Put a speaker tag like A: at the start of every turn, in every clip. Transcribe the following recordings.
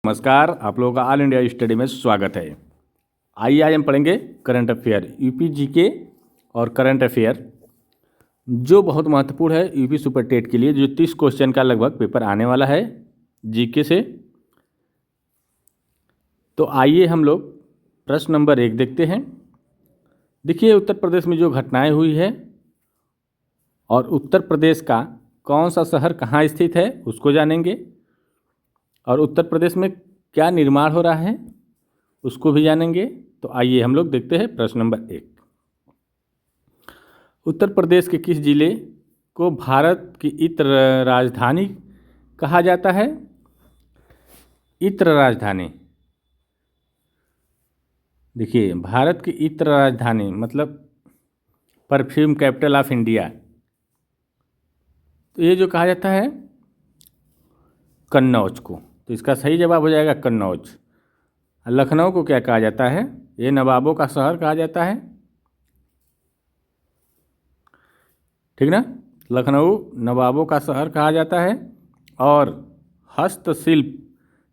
A: नमस्कार, आप लोगों का ऑल इंडिया स्टडी में स्वागत है। आइए आज हम पढ़ेंगे करंट अफेयर, यूपी जीके और करंट अफेयर जो बहुत महत्वपूर्ण है यूपी सुपर टेट के लिए, जो 30 क्वेश्चन का लगभग पेपर आने वाला है जीके से। तो आइए हम लोग प्रश्न नंबर 1 देखते हैं। देखिए, उत्तर प्रदेश में जो घटनाएं हुई है और उत्तर प्रदेश का कौन सा शहर कहाँ स्थित है उसको जानेंगे, और उत्तर प्रदेश में क्या निर्माण हो रहा है उसको भी जानेंगे। तो आइए हम लोग देखते हैं प्रश्न नंबर 1। उत्तर प्रदेश के किस जिले को भारत की इत्र राजधानी कहा जाता है? इत्र राजधानी, देखिए, भारत की इत्र राजधानी मतलब परफ्यूम कैपिटल ऑफ इंडिया, तो ये जो कहा जाता है कन्नौज को, तो इसका सही जवाब हो जाएगा कन्नौज। लखनऊ को क्या कहा जाता है? ये नवाबों का शहर कहा जाता है, ठीक ना। लखनऊ नवाबों का शहर कहा जाता है, और हस्तशिल्प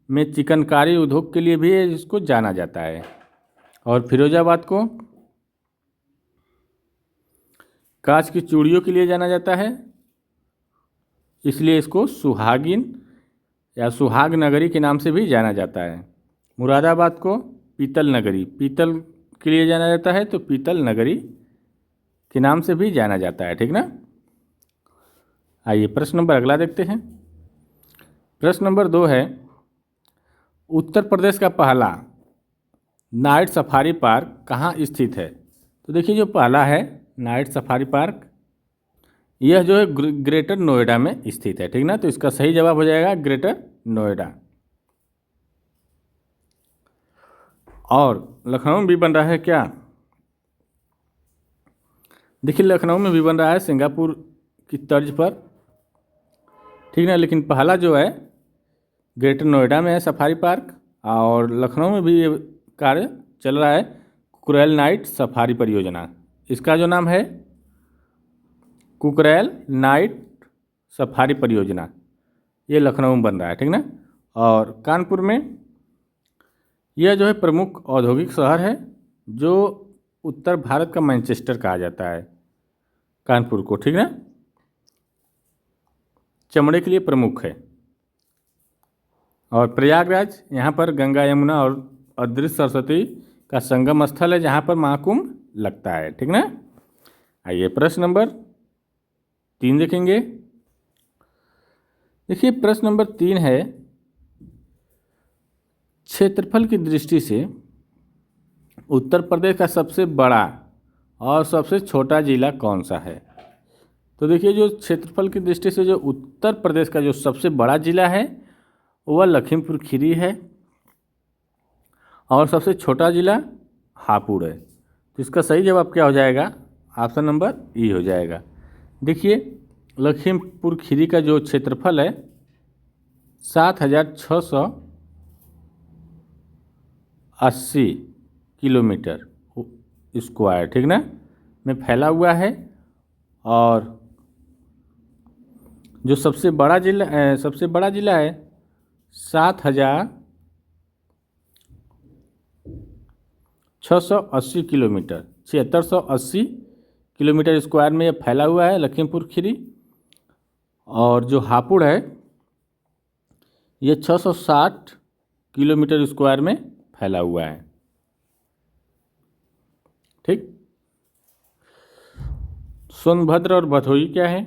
A: में चिकनकारी उद्योग के लिए भी इसको जाना जाता है। और फिरोजाबाद को कांच की चूड़ियों के लिए जाना जाता है, इसलिए इसको सुहागिन या सुहाग नगरी के नाम से भी जाना जाता है। मुरादाबाद को पीतल नगरी, पीतल के लिए जाना जाता है, तो पीतल नगरी के नाम से भी जाना जाता है, ठीक ना। आइए प्रश्न नंबर अगला देखते हैं। प्रश्न नंबर 2 है, उत्तर प्रदेश का पहला नाइट सफारी पार्क कहाँ स्थित है? तो देखिए, जो पहला है नाइट सफारी पार्क, यह जो है ग्रेटर नोएडा में स्थित है, ठीक ना। तो इसका सही जवाब हो जाएगा ग्रेटर नोएडा। और लखनऊ में भी बन रहा है क्या? देखिए, लखनऊ में भी बन रहा है सिंगापुर की तर्ज पर, ठीक ना। लेकिन पहला जो है ग्रेटर नोएडा में है सफारी पार्क, और लखनऊ में भी ये कार्य चल रहा है कुकरेल नाइट सफारी परियोजना। इसका जो नाम है कुकरेल नाइट सफारी परियोजना, ये लखनऊ में बन रहा है, ठीक ना। और कानपुर में यह जो है प्रमुख औद्योगिक शहर है, जो उत्तर भारत का मैनचेस्टर कहा जाता है कानपुर को, ठीक ना। चमड़े के लिए प्रमुख है। और प्रयागराज, यहाँ पर गंगा यमुना और अदृश्य सरस्वती का संगम स्थल है, जहाँ पर महाकुंभ लगता है, ठीक ना। आइए प्रश्न नंबर 3 देखेंगे। देखिए, प्रश्न नंबर 3 है, क्षेत्रफल की दृष्टि से उत्तर प्रदेश का सबसे बड़ा और सबसे छोटा जिला कौन सा है? तो देखिए, जो क्षेत्रफल की दृष्टि से जो उत्तर प्रदेश का जो सबसे बड़ा जिला है वह लखीमपुर खीरी है, और सबसे छोटा जिला हापुड़ है। तो इसका सही जवाब क्या हो जाएगा? ऑप्शन नंबर ई हो जाएगा। देखिए, लखीमपुर खीरी का जो क्षेत्रफल है 7680 किलोमीटर स्क्वायर, ठीक ना, में फैला हुआ है। और जो सबसे बड़ा जिला है 7680 किलोमीटर, 7680 किलोमीटर स्क्वायर में ये फैला हुआ है लखीमपुर खीरी। और जो हापुड़ है ये 660 किलोमीटर स्क्वायर में फैला हुआ है, ठीक। सोनभद्र और भदोही क्या है?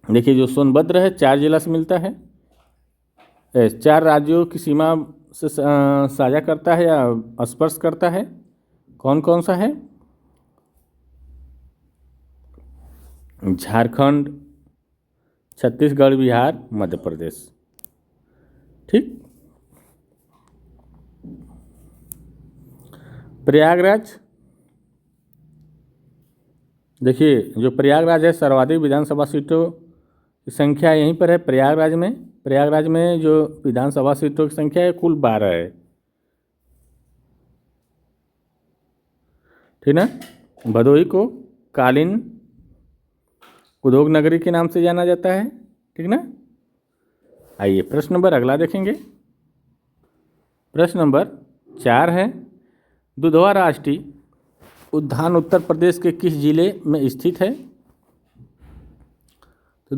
A: देखिए, जो सोनभद्र है 4 जिला से मिलता है, 4 राज्यों की सीमा से साझा करता है या स्पर्श करता है। कौन कौन सा है? झारखंड, छत्तीसगढ़, बिहार, मध्य प्रदेश, ठीक। प्रयागराज, देखिए, जो प्रयागराज है सर्वाधिक विधानसभा सीटों की संख्या यहीं पर है प्रयागराज में। प्रयागराज में जो विधानसभा सीटों की संख्या है कुल 12 है, ठीक ना। भदोही को कालीन उद्योग नगरी के नाम से जाना जाता है, ठीक ना। आइए प्रश्न नंबर अगला देखेंगे। प्रश्न नंबर 4 है, दुधवा राष्ट्रीय उद्यान उत्तर प्रदेश के किस जिले में स्थित है? तो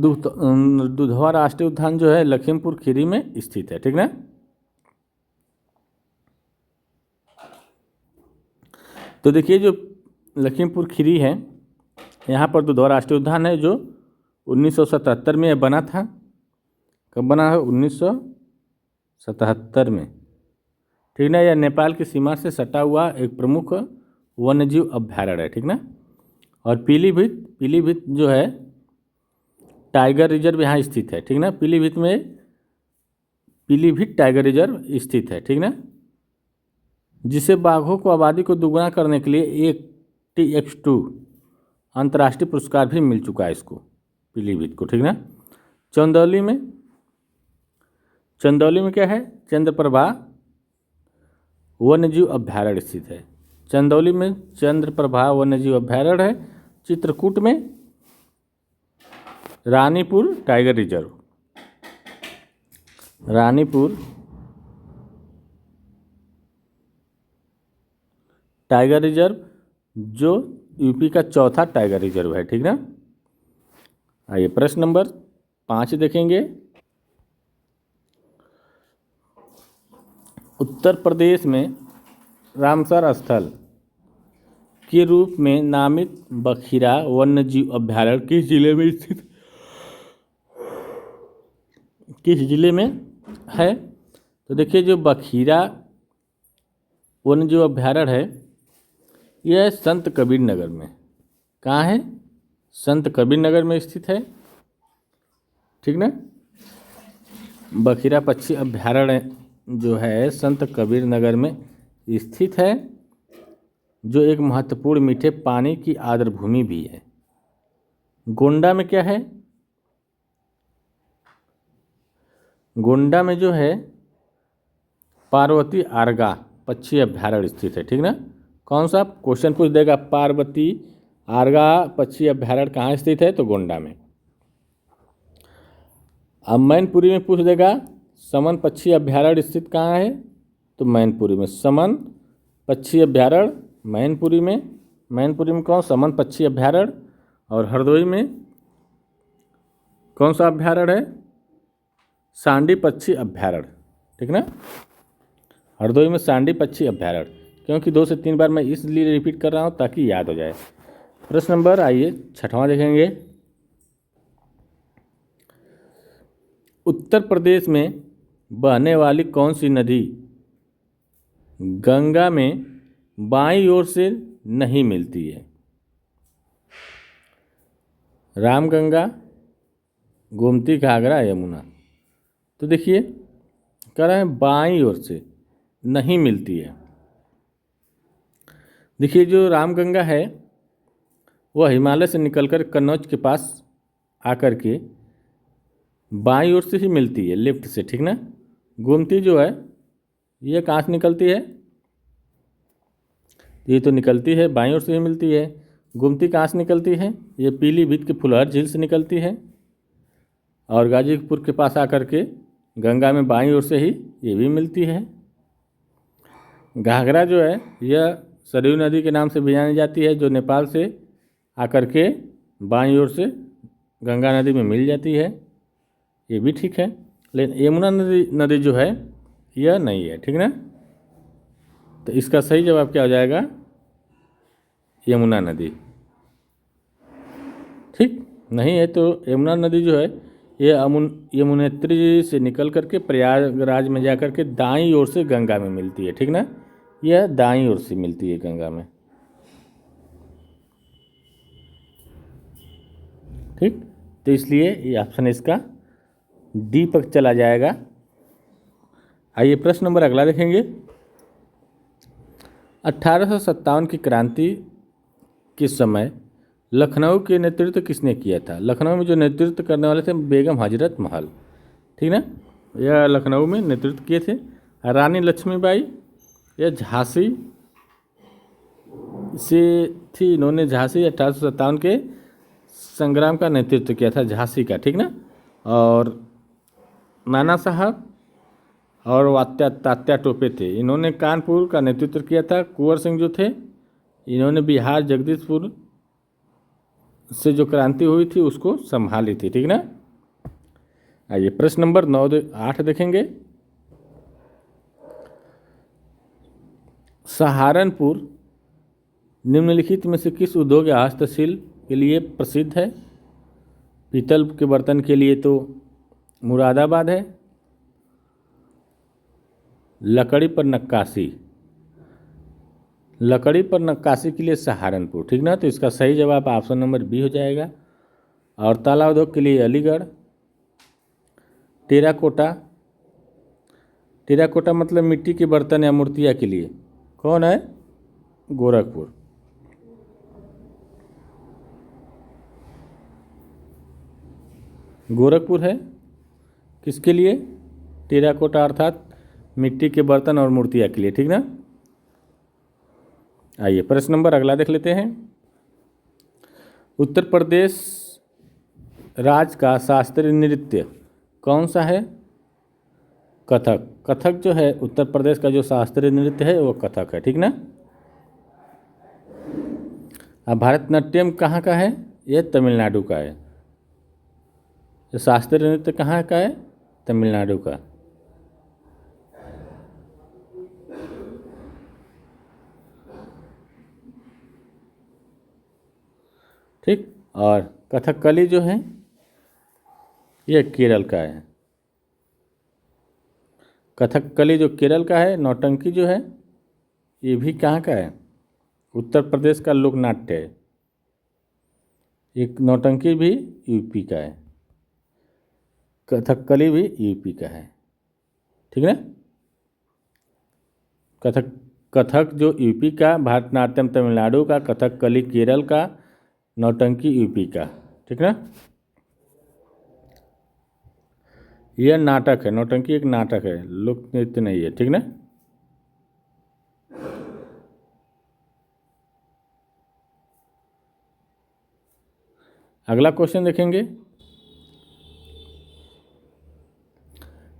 A: दुधवा राष्ट्रीय उद्यान जो है लखीमपुर खीरी में स्थित है, ठीक ना। तो देखिए जो लखीमपुर खीरी है, यहाँ पर दुधवा राष्ट्रीय उद्यान है जो 1977 में बना था। कब बना है? 1977 में, ठीक ना। यह नेपाल की सीमा से सटा हुआ एक प्रमुख वन्यजीव अभ्यारण्य है, ठीक ना। और पीलीभीत जो है टाइगर रिजर्व यहाँ स्थित है, ठीक ना। पीलीभीत टाइगर रिजर्व स्थित है, ठीक ना, जिसे बाघों को आबादी को दोगुना करने के लिए एक TX2 अंतर्राष्ट्रीय पुरस्कार भी मिल चुका है इसको, पीलीभीत को, ठीक ना। चंदौली में क्या है? चंद्रप्रभा वन्यजीव अभ्यारण्य स्थित है। चंदौली में चंद्रप्रभा वन्यजीव अभ्यारण्य है। चित्रकूट में Ranipur tiger reserve, Ranipur tiger reserve जो यूपी का चौथा टाइगर रिजर्व है, ठीक ना। आइए प्रश्न नंबर 5 देखेंगे। उत्तर प्रदेश में रामसर स्थल के रूप में नामित बखीरा वन्यजीव अभ्यारण्य किस जिले में है? तो देखिए जो बखीरा वन्यजीव अभ्यारण्य है यह संत कबीर नगर में, कहाँ है? संत कबीर नगर में स्थित है, ठीक ना। बखीरा पक्षी अभ्यारण्य जो है संत कबीर नगर में स्थित है, जो एक महत्वपूर्ण मीठे पानी की आर्द्रभूमि भी है। गोंडा में क्या है? गोंडा में जो है पार्वती आर्गा पक्षी अभ्यारण्य स्थित है, ठीक ना। कौन सा क्वेश्चन पूछ देगा? पार्वती आर्गा पक्षी अभ्यारण्य कहाँ स्थित है? तो गोंडा में। अब मैनपुरी में पूछ देगा समन पक्षी अभ्यारण्य स्थित कहाँ है? तो मैनपुरी में। समन पक्षी अभ्यारण्य मैनपुरी में कौन? समन पक्षी अभ्यारण्य। और हरदोई में कौन सा अभ्यारण्य है? सांडी पक्षी अभ्यारण्य, ठीक ना। हरदोई में सांडी पक्षी अभ्यारण्य, क्योंकि 2 से 3 बार मैं इसलिए रिपीट कर रहा हूँ ताकि याद हो जाए। प्रश्न नंबर आइए 6वां देखेंगे। उत्तर प्रदेश में बहने वाली कौन सी नदी गंगा में बाईं ओर से नहीं मिलती है? रामगंगा, गोमती, घाघरा, यमुना। तो देखिए कह रहे हैं बाईं ओर से नहीं मिलती है। देखिए जो रामगंगा है वह हिमालय से निकलकर कन्नौज के पास आकर के बाईं ओर से ही मिलती है, लेफ्ट से, ठीक ना। गोमती जो है ये कहाँ से निकलती है? ये तो निकलती है बाईं ओर से ही मिलती है। गोमती कहाँ से निकलती है? ये पीलीभीत के फुलहर झील से निकलती है और गाजीपुर के पास आकर के गंगा में बाईं ओर से ही ये भी मिलती है। घाघरा जो है यह सरयू नदी के नाम से भी जानी जाती है, जो नेपाल से आकर के बाईं ओर से गंगा नदी में मिल जाती है, ये भी ठीक है। लेकिन यमुना नदी जो है यह नहीं है, ठीक ना। तो इसका सही जवाब क्या हो जाएगा? यमुना नदी, ठीक नहीं है। तो यमुना नदी जो है ये यमुनेत्री से निकल करके प्रयागराज में जाकर के दाईं ओर से गंगा में मिलती है, ठीक ना। यह दाईं ओर से मिलती है गंगा में, ठीक। तो इसलिए ये ऑप्शन इसका डी पर चला जाएगा। आइए प्रश्न नंबर अगला देखेंगे। 1857 की क्रांति के समय लखनऊ के नेतृत्व किसने किया था? लखनऊ में जो नेतृत्व करने वाले थे बेगम हजरत महल, ठीक ना। यह लखनऊ में नेतृत्व किए थे। रानी लक्ष्मीबाई यह झांसी से थी, इन्होंने झांसी 1857 के संग्राम का नेतृत्व किया था, झांसी का, ठीक ना। और नाना साहब और तात्या टोपे थे। इन्होंने कानपुर का नेतृत्व किया था। कुंवर सिंह जो थे, इन्होंने बिहार जगदीशपुर से जो क्रांति हुई थी उसको संभाली थी। ठीक ना। आइए प्रश्न नंबर 8 देखेंगे। सहारनपुर निम्नलिखित में से किस उद्योग या हस्तशिल्प के लिए प्रसिद्ध है? पीतल के बर्तन के लिए तो मुरादाबाद है। लकड़ी पर नक्काशी के लिए सहारनपुर। ठीक ना। तो इसका सही जवाब ऑप्शन नंबर बी हो जाएगा। और ताला उद्योग के लिए अलीगढ़। टेराकोटा मतलब मिट्टी के बर्तन या मूर्तियाँ के लिए कौन है? गोरखपुर। गोरखपुर है किसके लिए? टेराकोटा अर्थात मिट्टी के बर्तन और मूर्तियाँ के लिए। ठीक ना। आइए प्रश्न नंबर अगला देख लेते हैं। उत्तर प्रदेश राज्य का शास्त्रीय नृत्य कौन सा है? कथक जो है उत्तर प्रदेश का जो शास्त्रीय नृत्य है वो कथक है। ठीक ना। अब भारतनाट्यम कहाँ का है? ये तमिलनाडु का है। तो शास्त्रीय नृत्य कहाँ का है? तमिलनाडु का। ठीक। और कथकली जो है ये केरल का है। कथकली जो केरल का है। नौटंकी जो है ये भी कहाँ का है? उत्तर प्रदेश का लोक नाट्य है। एक नौटंकी भी यूपी का है। कथकली भी यूपी का है। ठीक है। कथक जो यूपी का, भारतनाट्यम तमिलनाडु का, कथकली केरल का, नौटंकी यूपी का। ठीक है। यह नाटक है। नौटंकी एक नाटक है, लोक नृत्य नहीं है। ठीक ना। अगला क्वेश्चन देखेंगे।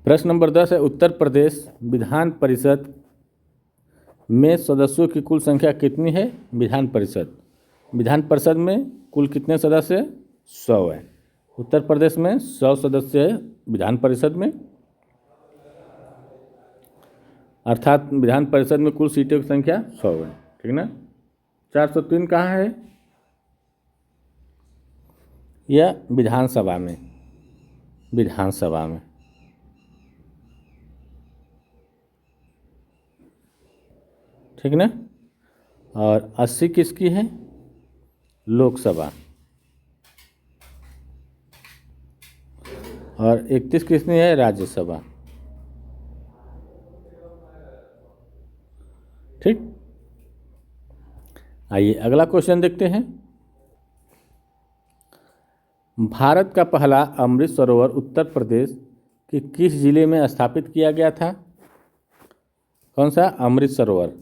A: प्रश्न नंबर 10 है उत्तर प्रदेश विधान परिषद में सदस्यों की कुल संख्या कितनी है? विधान परिषद में कुल कितने सदस्य? 100 है। उत्तर प्रदेश में 100 सदस्य है विधान परिषद में। अर्थात विधान परिषद में कुल सीटों की संख्या 100 है। ठीक ना। 403 कहाँ है? यह विधानसभा में। ठीक ना। और 80 किसकी है? लोकसभा। और 31 किसकी है? राज्यसभा। ठीक। आइए अगला क्वेश्चन देखते हैं। भारत का पहला अमृत सरोवर उत्तर प्रदेश के किस जिले में स्थापित किया गया था? कौन सा? अमृत सरोवर।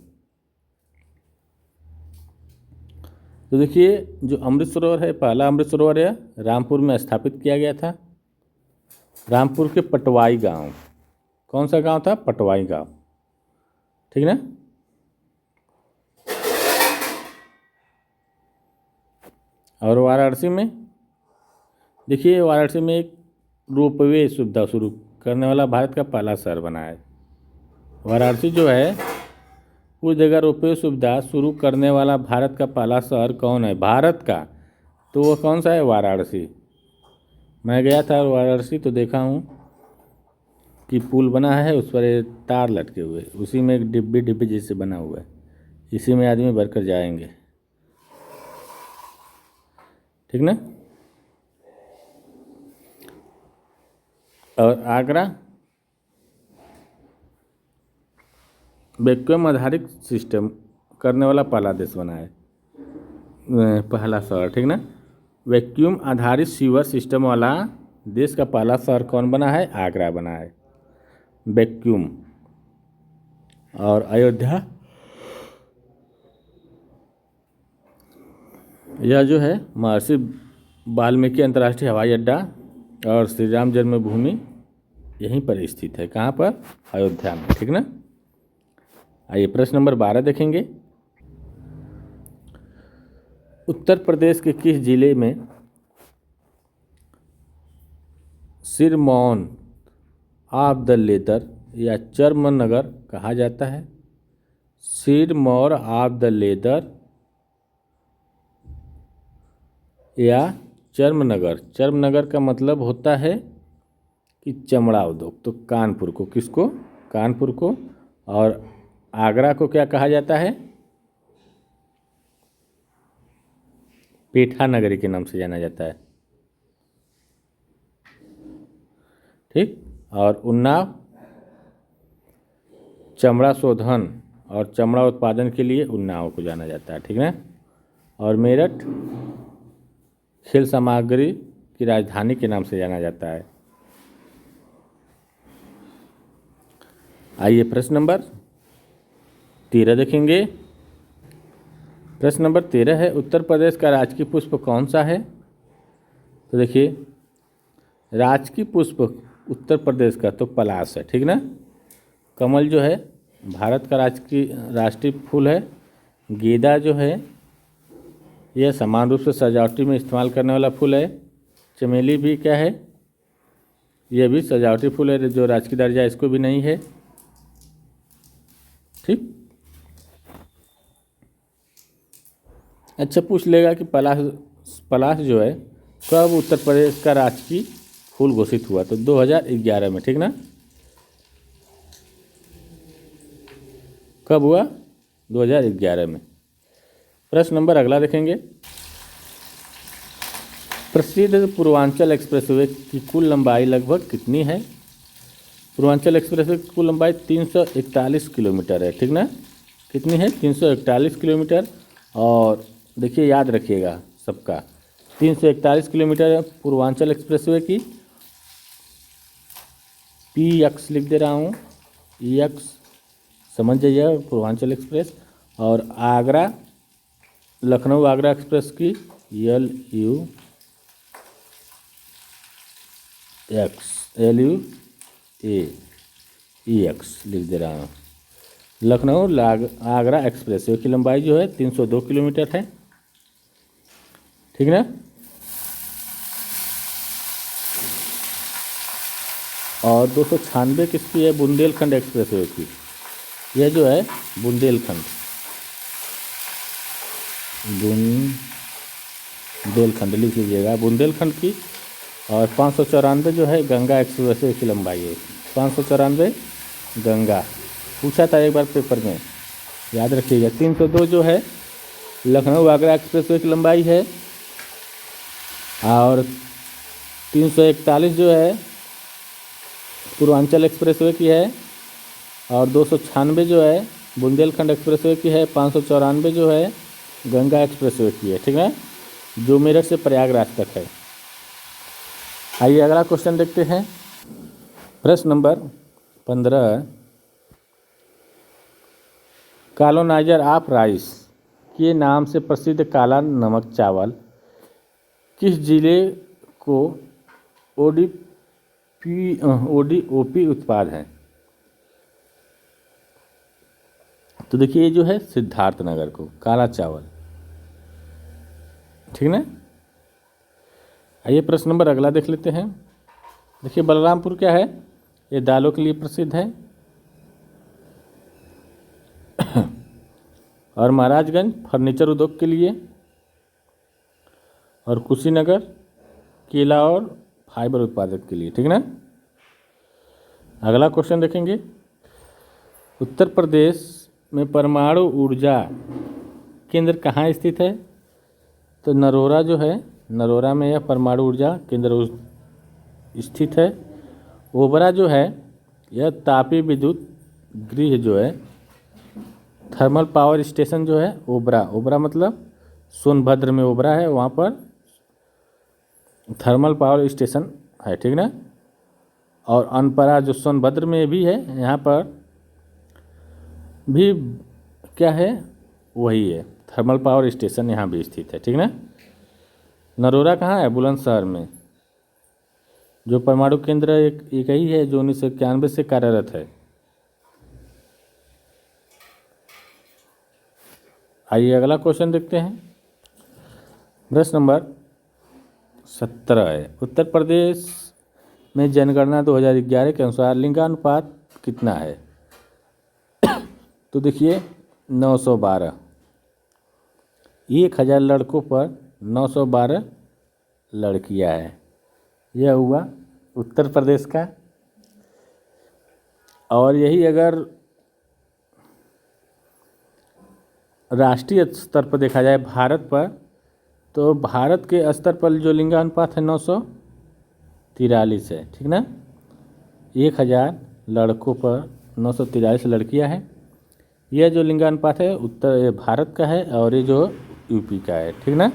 A: तो देखिए जो अमृत सरोवर है, पहला अमृत सरोवर है रामपुर में स्थापित किया गया था। रामपुर के पटवाई गांव। कौन सा गांव था? पटवाई गांव। ठीक ना। और वाराणसी में देखिए, वाराणसी में एक रोपवे सुविधा शुरू करने वाला भारत का पहला शहर बना है। वाराणसी जो है उस जगह रोपवे सुविधा शुरू करने वाला भारत का पहला शहर कौन है? भारत का। तो वो कौन सा है? वाराणसी। मैं गया था वाराणसी तो देखा हूँ कि पुल बना है, उस पर तार लटके हुए, उसी में एक डिब्बे जैसे बना हुआ है, इसी में आदमी भरकर जाएंगे। ठीक ना। और आगरा वैक्यूम आधारित सिस्टम करने वाला पहला देश बना है, पहला शहर। ठीक ना। वैक्यूम आधारित सीवर सिस्टम वाला देश का पहला शहर कौन बना है? आगरा बना है। वैक्यूम। और अयोध्या यह जो है महर्षि वाल्मीकि अंतर्राष्ट्रीय हवाई अड्डा और श्री राम जन्मभूमि यहीं पर स्थित है। कहाँ पर? अयोध्या में। ठीक ना। आइए प्रश्न नंबर 12 देखेंगे। उत्तर प्रदेश के किस जिले में सिरमौर ऑफ द लेदर या चर्मनगर कहा जाता है? सिरमौर ऑफ द लेदर या चर्मनगर। चर्मनगर का मतलब होता है कि चमड़ा उद्योग। तो कानपुर को, किसको? कानपुर को। और आगरा को क्या कहा जाता है? पेठा नगरी के नाम से जाना जाता है। ठीक। और उन्नाव चमड़ा शोधन और चमड़ा उत्पादन के लिए उन्नाव को जाना जाता है। ठीक है। और मेरठ खेल सामग्री की राजधानी के नाम से जाना जाता है। आइए प्रश्न नंबर 13 देखेंगे। प्रश्न नंबर 13 है, उत्तर प्रदेश का राजकीय पुष्प कौन सा है? तो देखिए, राजकीय पुष्प उत्तर प्रदेश का तो पलाश है। ठीक ना। कमल जो है भारत का राष्ट्रीय फूल है। गेंदा जो है यह समान रूप से सजावटी में इस्तेमाल करने वाला फूल है। चमेली भी क्या है? यह भी सजावटी फूल है, जो राजकीय दर्जा इसको भी नहीं है। ठीक। अच्छा, पूछ लेगा कि पलाश जो है कब उत्तर प्रदेश का राजकीय फूल घोषित हुआ? तो 2011 में। ठीक ना। कब हुआ? 2011 में। प्रश्न नंबर अगला देखेंगे। प्रसिद्ध पूर्वांचल एक्सप्रेसवे की कुल लंबाई लगभग कितनी है? पूर्वांचल एक्सप्रेसवे की कुल लंबाई 341 किलोमीटर है। ठीक ना। कितनी है? 341 किलोमीटर। और देखिए, याद रखिएगा सबका, 341 किलोमीटर पूर्वांचल एक्सप्रेसवे की। PX लिख दे रहा हूँ, EX समझ जाइए, पूर्वांचल एक्सप्रेस। और आगरा लखनऊ आगरा एक्सप्रेस की LUX लिख दे रहा हूँ। लखनऊ आगरा एक्सप्रेस की लंबाई जो है 302 किलोमीटर है। ठीक ना। और 296 किसकी है? बुंदेलखंड एक्सप्रेसवे की। यह जो है बुंदेलखंड लिख लीजिएगा, बुंदेलखंड की। और 594 जो है गंगा एक्सप्रेसवे की लंबाई है। 594 गंगा पूछा था एक बार पेपर में, याद रखिएगा। 302 जो है लखनऊ आगरा एक्सप्रेसवे की लंबाई है। और 341 जो है पूर्वांचल एक्सप्रेसवे की है। और 296 जो है बुंदेलखंड एक्सप्रेसवे की है। 594 जो है गंगा एक्सप्रेसवे की है। ठीक है, जो मेरठ से प्रयागराज तक है। आइए अगला क्वेश्चन देखते हैं। प्रश्न नंबर 15, कॉलोनाइजर ऑफ राइस के नाम से प्रसिद्ध काला नमक चावल किस जिले को ODOP उत्पाद है? तो देखिए, ये जो है सिद्धार्थनगर को काला चावल। ठीक ना। आइए प्रश्न नंबर अगला देख लेते हैं। देखिए, बलरामपुर क्या है? ये दालों के लिए प्रसिद्ध है। और महाराजगंज फर्नीचर उद्योग के लिए। और कुशीनगर केला और फाइबर उत्पादक के लिए। ठीक ना। अगला क्वेश्चन देखेंगे। उत्तर प्रदेश में परमाणु ऊर्जा केंद्र कहाँ स्थित है? तो नरोरा जो है, नरोरा में यह परमाणु ऊर्जा केंद्र स्थित है। ओबरा जो है यह तापीय विद्युत गृह जो है, थर्मल पावर स्टेशन जो है ओबरा मतलब सोनभद्र में ओबरा है, वहाँ पर थर्मल पावर स्टेशन है। ठीक ना। और अनपरा जो सोनभद्र में भी है, यहाँ पर भी क्या है? वही है, थर्मल पावर स्टेशन यहाँ भी स्थित है। ठीक ना। नरोरा कहाँ है? बुलंदशहर में। जो परमाणु केंद्र एक ही है जो 1991 से कार्यरत है। आइए अगला क्वेश्चन देखते हैं। प्रश्न नंबर 17 है, उत्तर प्रदेश में जनगणना 2011 के अनुसार लिंगानुपात कितना है? तो देखिए 912, 1000 लड़कों पर 912 लड़कियां हैं। यह हुआ उत्तर प्रदेश का। और यही अगर राष्ट्रीय स्तर पर देखा जाए भारत पर, तो भारत के स्तर पर जो लिंगानुपात है 943 है, ठीक ना। 1000 लड़कों पर 943 लड़कियां हैं। यह जो लिंगानुपात है उत्तर भारत का है और ये जो यूपी का है, ठीक ना।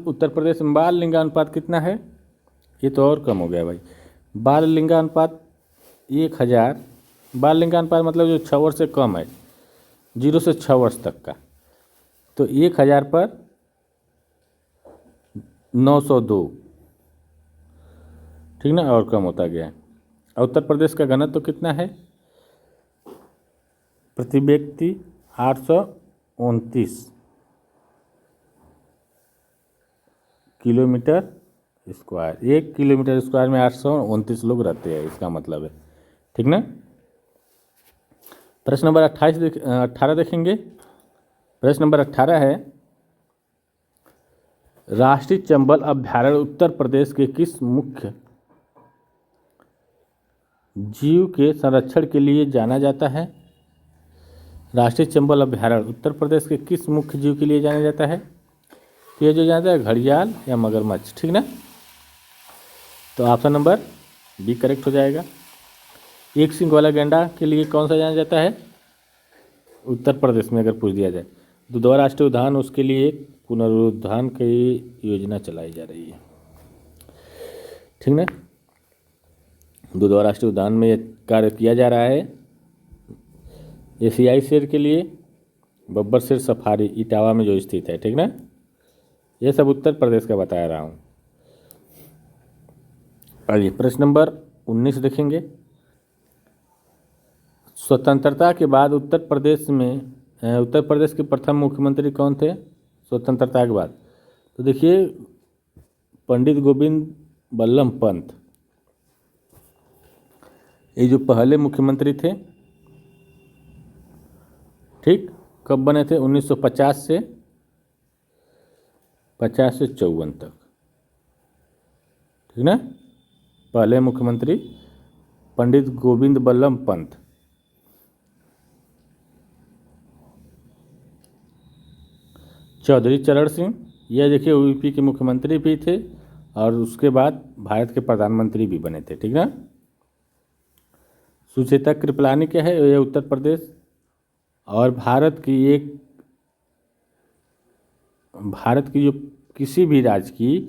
A: उत्तर प्रदेश में बाल लिंगानुपात कितना है? ये तो और कम हो गया भाई। बाल लिंगानुपात 1000, बाल लिंगानुपात मतलब जो 6 वर्ष से कम है, 0 से 6 वर्ष तक का, तो 1000 पर 902, ठीक ना, और कम होता गया है। उत्तर प्रदेश का घनत्व तो कितना है? प्रति व्यक्ति 829 किलोमीटर स्क्वायर। 1 किलोमीटर स्क्वायर में 829 लोग रहते हैं, इसका मतलब है, ठीक ना। प्रश्न नंबर 18 देखेंगे। प्रश्न नंबर 18 है, राष्ट्रीय चंबल अभ्यारण्य उत्तर प्रदेश के किस मुख्य जीव के संरक्षण के लिए जाना जाता है? राष्ट्रीय चंबल अभ्यारण्य उत्तर प्रदेश के किस मुख्य जीव के लिए जाना जाता है? ये जो जानता है घड़ियाल या मगरमच्छ, ठीक ना। तो ऑप्शन नंबर बी करेक्ट हो जाएगा। एक सींग वाला गैंडा के लिए कौन सा जाना जाता है उत्तर प्रदेश में, अगर पूछ दिया जाए? दुधवा राष्ट्रीय उद्यान, उसके लिए एक पुनरुद्धान की योजना चलाई जा रही है, ठीक ना। दुधवा राष्ट्रीय उद्यान में ये कार्य किया जा रहा है। एशियाई शेर के लिए बब्बर शेर सफारी इटावा में जो स्थित है, ठीक ना। ये सब उत्तर प्रदेश का बता रहा हूँ। आइए प्रश्न नंबर 19 देखेंगे। स्वतंत्रता के बाद उत्तर प्रदेश के प्रथम मुख्यमंत्री कौन थे स्वतंत्रता के बाद? तो देखिए पंडित गोविंद बल्लभ पंत, ये जो पहले मुख्यमंत्री थे, ठीक। कब बने थे? 1950 से 54 तक, ठीक ना। पहले मुख्यमंत्री पंडित गोविंद बल्लभ पंत। चौधरी चरण सिंह, यह देखिए यूपी के मुख्यमंत्री भी थे और उसके बाद भारत के प्रधानमंत्री भी बने थे, ठीक ना। सुचेता कृपलानी क्या है? यह उत्तर प्रदेश और भारत की जो किसी भी राज्य की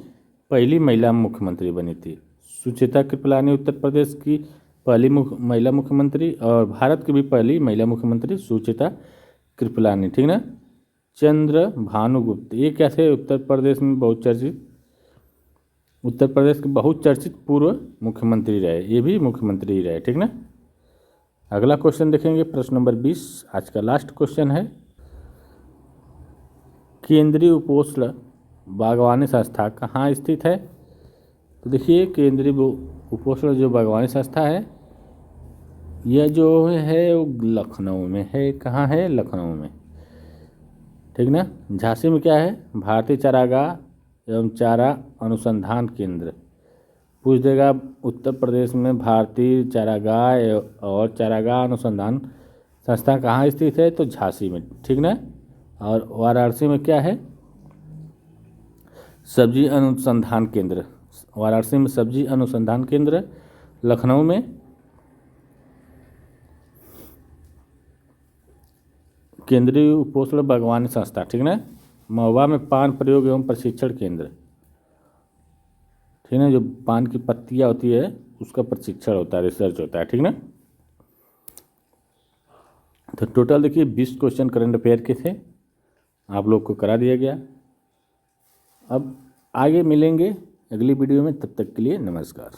A: पहली महिला मुख्यमंत्री बनी थी। सुचेता कृपलानी उत्तर प्रदेश की पहली महिला मुख्यमंत्री और भारत की भी पहली महिला मुख्यमंत्री सुचेता कृपलानी, ठीक ना। चंद्र भानुगुप्त, ये कैसे उत्तर प्रदेश के बहुत चर्चित पूर्व मुख्यमंत्री रहे, ये भी मुख्यमंत्री रहे, ठीक ना। अगला क्वेश्चन देखेंगे, प्रश्न नंबर 20, आज का लास्ट क्वेश्चन है। केंद्रीय उपोष्ण बागवानी संस्था कहाँ स्थित है? तो देखिए केंद्रीय उपोष्ण जो बागवानी संस्था है, यह जो है वो लखनऊ में है। कहाँ है? लखनऊ में, ठीक ना। झांसी में क्या है? भारतीय चारागाह एवं चारा अनुसंधान केंद्र। पूछ देगा उत्तर प्रदेश में भारतीय चारागाह और चारागाह अनुसंधान संस्था कहाँ स्थित है? तो झांसी में, ठीक ना। और वाराणसी में क्या है? सब्जी अनुसंधान केंद्र। वाराणसी में सब्जी अनुसंधान केंद्र, लखनऊ में केंद्रीय उपोष्ण बागवानी संस्था, ठीक ना। महुआ में पान प्रयोग एवं प्रशिक्षण केंद्र, ठीक ना। जो पान की पत्तियां होती है उसका प्रशिक्षण होता है, रिसर्च होता है, ठीक ना। तो टोटल देखिए 20 क्वेश्चन करंट अफेयर के थे, आप लोग को करा दिया गया। अब आगे मिलेंगे अगली वीडियो में, तब तक के लिए नमस्कार।